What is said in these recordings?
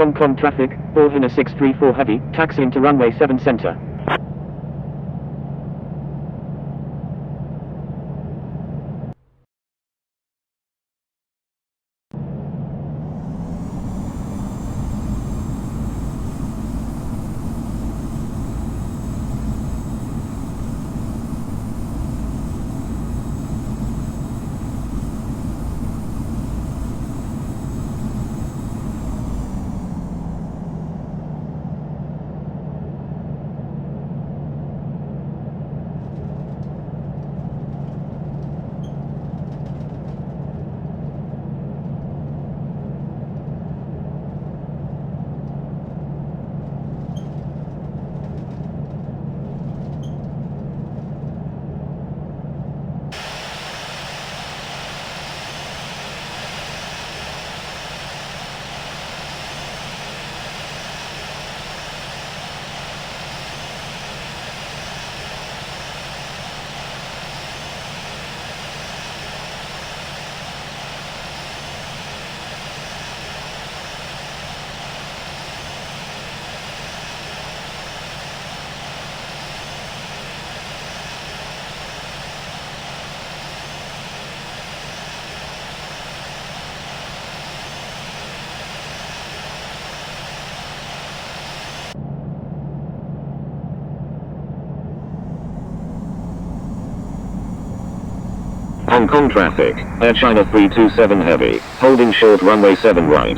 Hong Kong traffic, Haneda 634 heavy, taxiing to runway 7 center. Hong Kong traffic, Air China 327 heavy, holding short runway 7 right.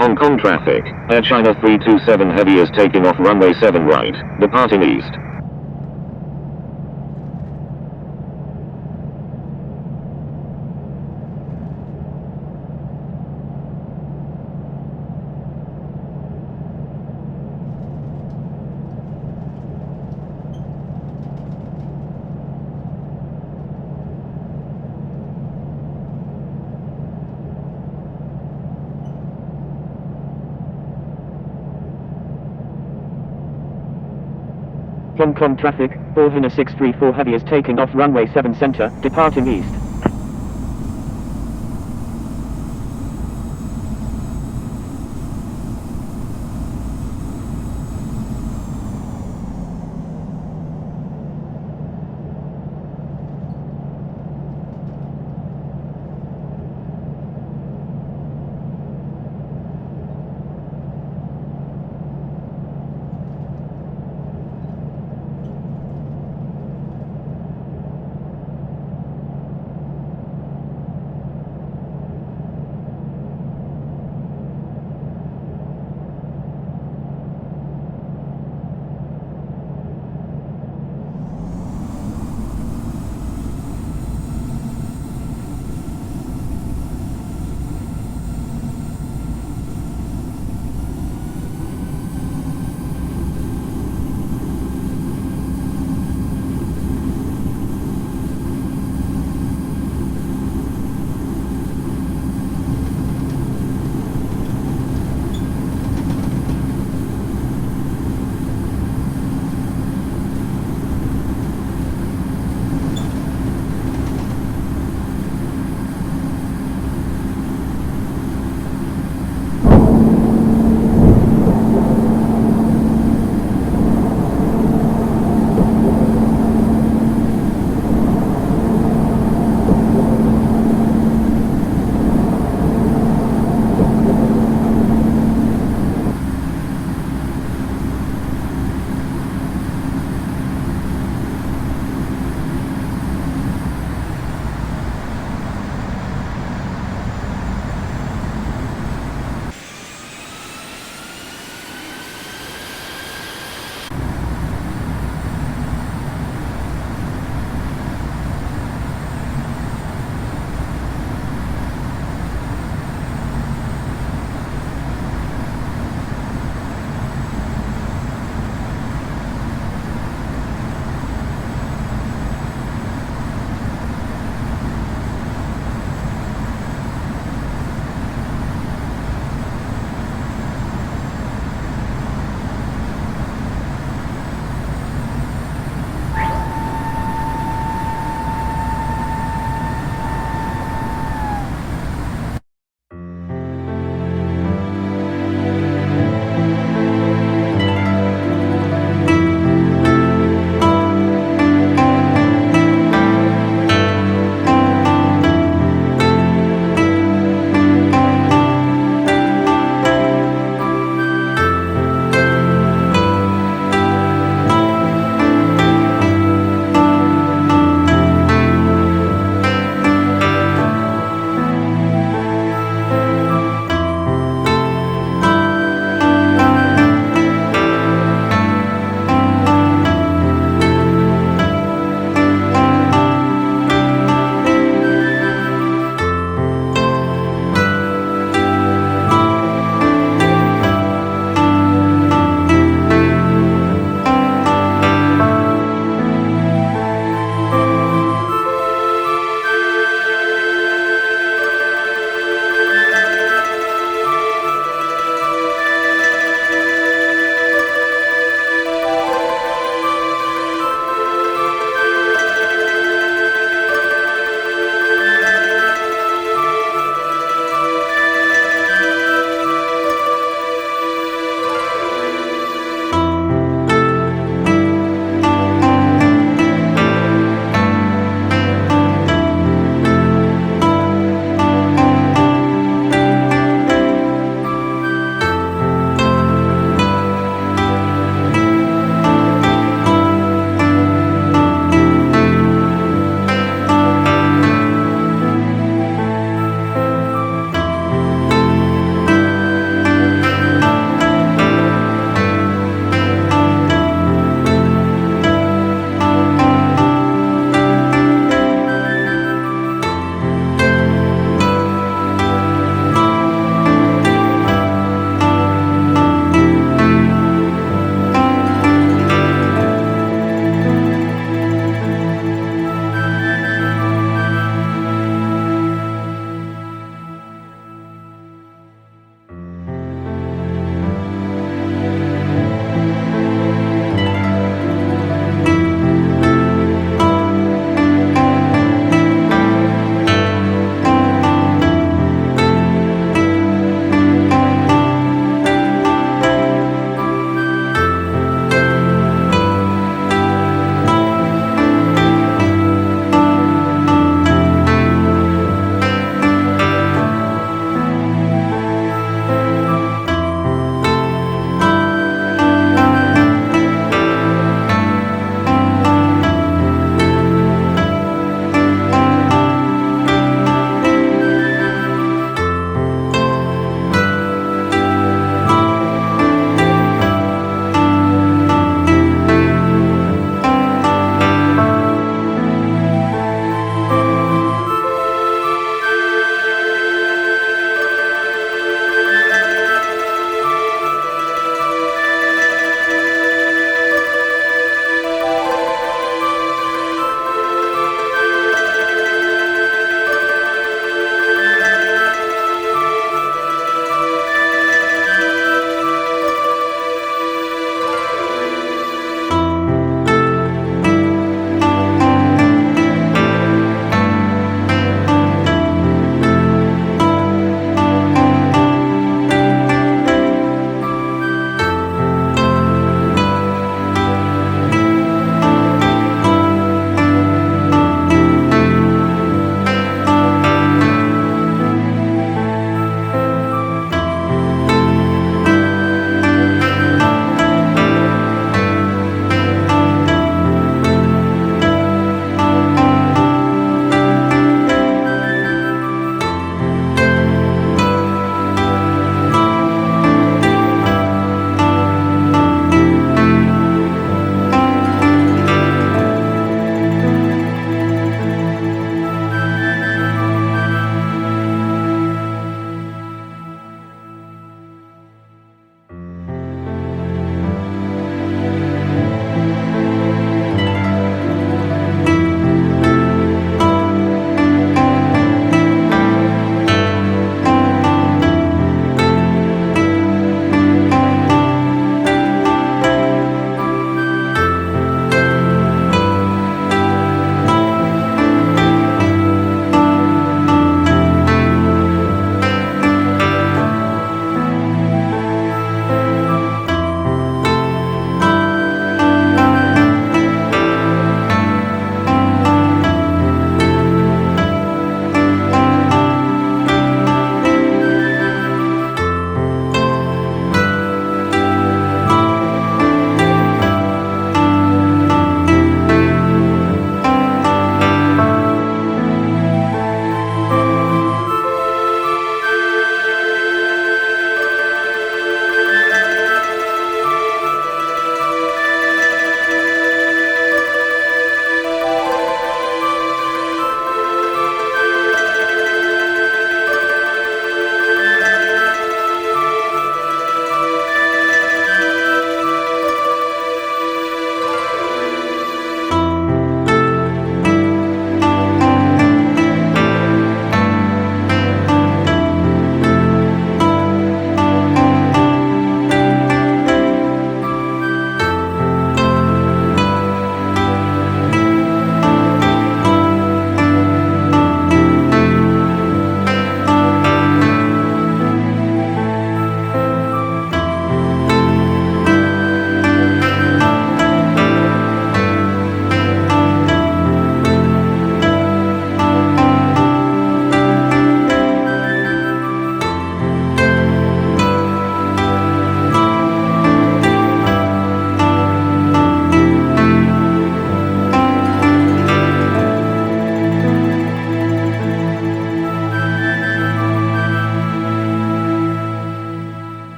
Hong Kong traffic, Air China 327 heavy is taking off runway 7 right, departing east. Hong Kong traffic, Haneda 634 heavy is taking off runway 7 center, departing east.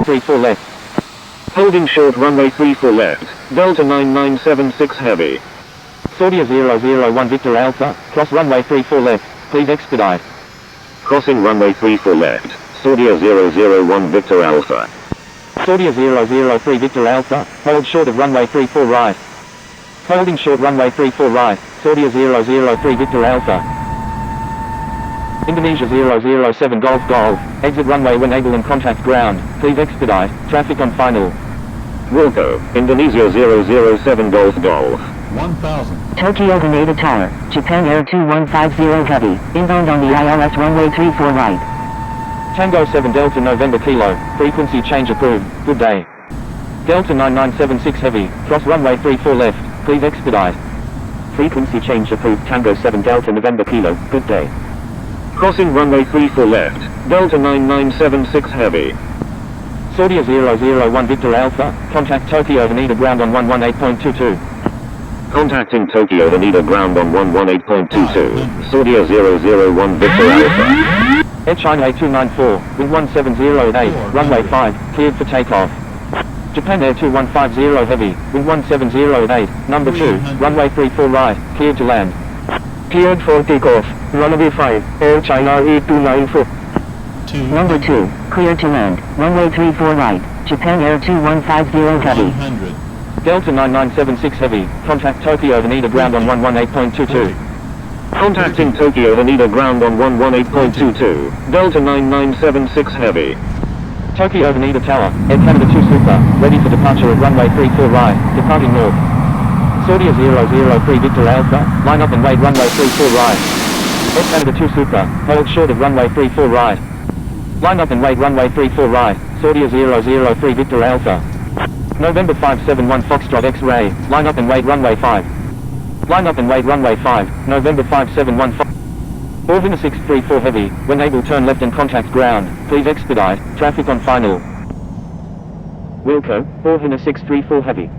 34 left. Holding short runway 34 left, Delta 9976 heavy. Saudia 001 Victor Alpha, cross runway 34 left, please expedite. Crossing runway 34 left, Saudia 001 Victor Alpha. Saudia 003 Victor Alpha, hold short of runway 34 right. Holding short runway 34 right, Saudia 003 Victor Alpha. Indonesia 007 Golf Golf, exit runway when able and contact ground, please expedite, traffic on final. Wilco, Indonesia 007 Golf Golf. 1000. Tokyo Haneda Tower, Japan Air 2150 Heavy, inbound on the ILS runway 34 right. Tango 7 Delta November Kilo, frequency change approved, good day. Delta 9976 Heavy, cross runway 34 left, please expedite. Frequency change approved Tango 7 Delta November Kilo, good day. Crossing runway 34 left, Delta 9976 heavy. Saudia 001 Victor Alpha, contact Tokyo Haneda ground on 118.22. Contacting Tokyo Haneda ground on 118.22, Saudia 001 Victor Alpha. Air China A294, wind 170 at 8, runway 5, cleared for takeoff. Japan Air 2150 Heavy, wind 170 at 8, number 2, runway 34 right, cleared to land. Cleared for takeoff, runway 5, Air China A294. Number 2, cleared to land, runway 34 right, Japan Air 2150 Heavy. 100. Delta 9976 Heavy, contact Tokyo Haneda ground on 118.22. Contacting Tokyo Haneda ground on 118.22, Delta 9976 heavy. Tokyo Haneda Tower, Air Canada 2 Super, ready for departure at runway 34 right, departing north. Saudia 003 Victor Alpha, line up and wait runway 34 right. Air Canada 2 Super, hold short of runway 34 right. Line up and wait runway 34 right, Saudia 003 Victor Alpha. November 571 Foxtrot X-Ray, line up and wait runway 5. Line up and wait runway 5, November 571 Orvina 634 Heavy, when able turn left and contact ground, please expedite, traffic on final. Wilco, Orvina 634 Heavy.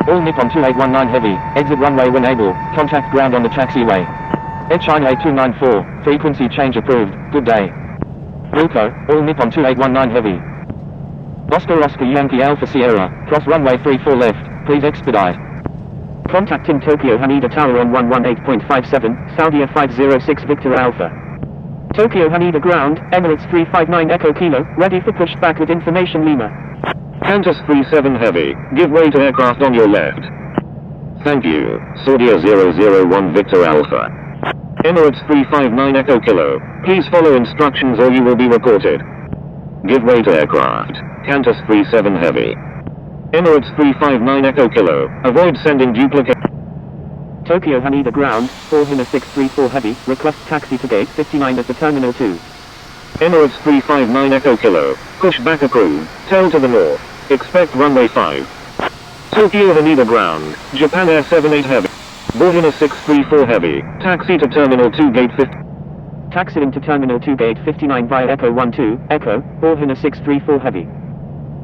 All Nippon 2819 Heavy, exit runway when able, contact ground on the taxiway. Air China A294, frequency change approved, good day. Wilco, all Nippon 2819 Heavy. Oscar Yankee Alpha Sierra, cross runway 34 left, please expedite. Contacting Tokyo Haneda Tower on 118.57, Saudia 506 Victor Alpha. Tokyo Haneda ground, Emirates 359 Echo Kilo, ready for pushback with information Lima. Qantas 37 heavy, give way to aircraft on your left. Thank you, Saudia 001 Victor Alpha. Emirates 359 Echo Kilo, please follow instructions or you will be reported. Give way to aircraft, Qantas 37 heavy. Emirates 359 Echo Kilo, avoid sending duplicate. Tokyo Haneda ground, Orvina 634 Heavy, request taxi to gate 59 at the Terminal 2. Emirates 359 Echo Kilo, push back approved, tail to the north, expect runway 5. Tokyo Haneda ground, Japan Air 78 Heavy. Orvina 634 Heavy, taxi to Terminal 2 gate 50. Taxiing to Terminal 2 gate 59 via Echo 12, Echo, Orvina 634 Heavy.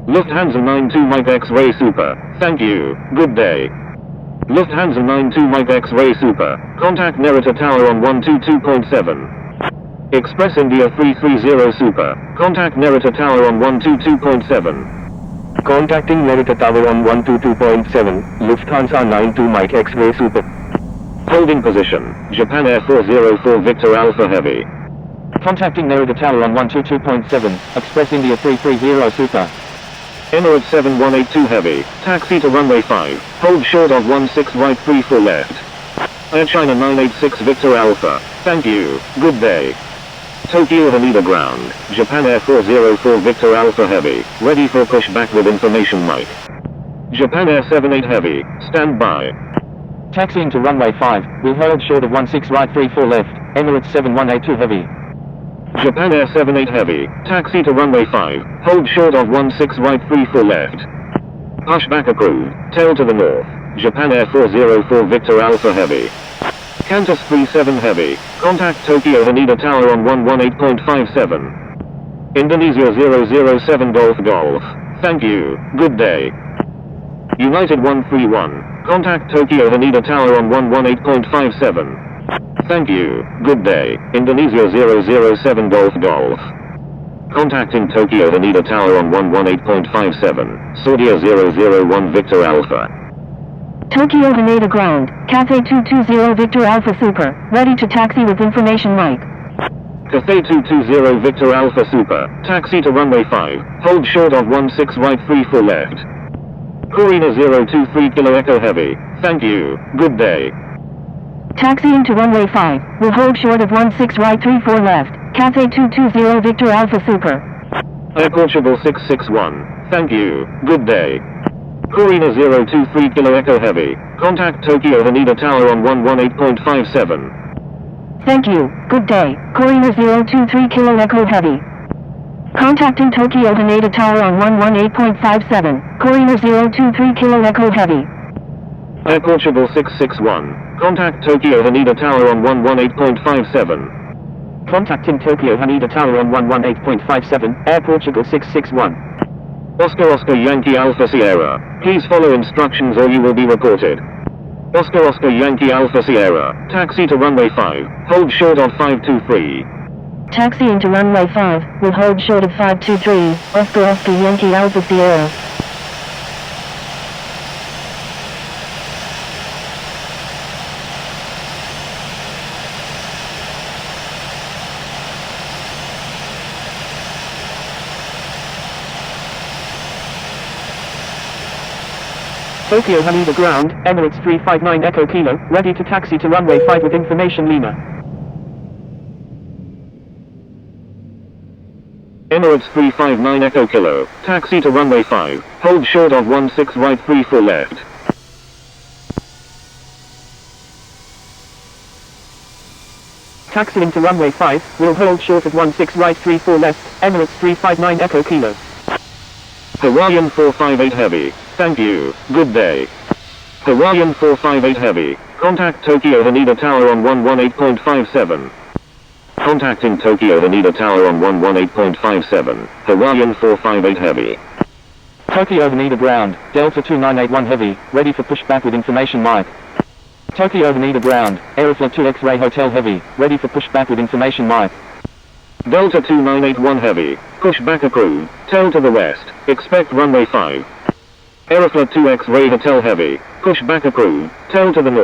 Lufthansa 92 Mike X-Ray Super, thank you, good day. Lufthansa 92 Mike X-Ray Super, contact Narita Tower on 122.7. Express India 330 Super, contact Narita Tower on 122.7. Contacting Narita Tower on 122.7, Lufthansa 92 Mike X-Ray Super. Holding position, Japan Air 404 Victor Alpha Heavy. Contacting Narita Tower on 122.7, Express India 330 Super. Emirates 7182 Heavy, taxi to runway 5, hold short of 16 right 34 left. Air China 986 Victor Alpha, thank you, good day. Tokyo Haneda ground, Japan Air 404 Victor Alpha Heavy, ready for pushback with information Mike. Japan Air 78 Heavy, stand by. Taxiing to runway 5, will hold short of 16 right 34 left, Emirates 7182 Heavy. Japan Air 78 Heavy, taxi to runway 5, hold short of 16 right 34 left. Pushback approved, tail to the north, Japan Air 404 Victor Alpha Heavy. Qantas 37 Heavy, contact Tokyo Haneda Tower on 118.57. Indonesia 007 Golf Golf, thank you, good day. United 131, contact Tokyo Haneda Tower on 118.57. Thank you, good day, Indonesia 007 Golf Golf. Contacting Tokyo Haneda Tower on 118.57, Saudia 001 Victor Alpha. Tokyo Haneda Ground, Cathay 220 Victor Alpha Super, ready to taxi with information mic. Cathay 220 Victor Alpha Super, taxi to runway 5, hold short of 16 right 34 left. Corina 023 Kilo Echo Heavy, thank you, good day. Taxiing to runway 5, will hold short of 16 right 34 left, Cathay 220 Victor Alpha Super. Air Portugal 661, thank you, good day. Corina 023 Kilo Echo Heavy, contact Tokyo Haneda Tower on 118.57. Thank you, good day, Corina 023 Kilo Echo Heavy. Contacting Tokyo Haneda Tower on 118.57, Corina 023 Kilo Echo Heavy. Air Portugal 661, contact Tokyo Haneda Tower on 118.57. Contacting Tokyo Haneda Tower on 118.57, Air Portugal 661. Oscar Yankee Alpha Sierra, please follow instructions or you will be reported. Oscar Yankee Alpha Sierra, taxi to runway 5, hold short of 523. Taxiing to runway 5, will hold short of 523, Oscar Yankee Alpha Sierra. Tokyo Haneda Ground, Emirates 359 Echo Kilo, ready to taxi to runway 5 with information Lima. Emirates 359 Echo Kilo, taxi to runway 5, hold short of 16 right 34 left. Taxiing to runway 5, will hold short of 16 right 34 left, Emirates 359 Echo Kilo. Hawaiian 458 Heavy, thank you, good day. Hawaiian 458 Heavy, contact Tokyo Haneda Tower on 118.57. Contacting Tokyo Haneda Tower on 118.57, Hawaiian 458 Heavy. Tokyo Haneda Ground, Delta 2981 Heavy, ready for pushback with information mic. Tokyo Haneda Ground, Aeroflot 2 X-Ray Hotel Heavy, ready for pushback with information mic. Delta 2981 Heavy, pushback approved, tail to the west, expect runway 5. Aeroflot 2 X-Ray Hotel Heavy, pushback approved, tail to the north.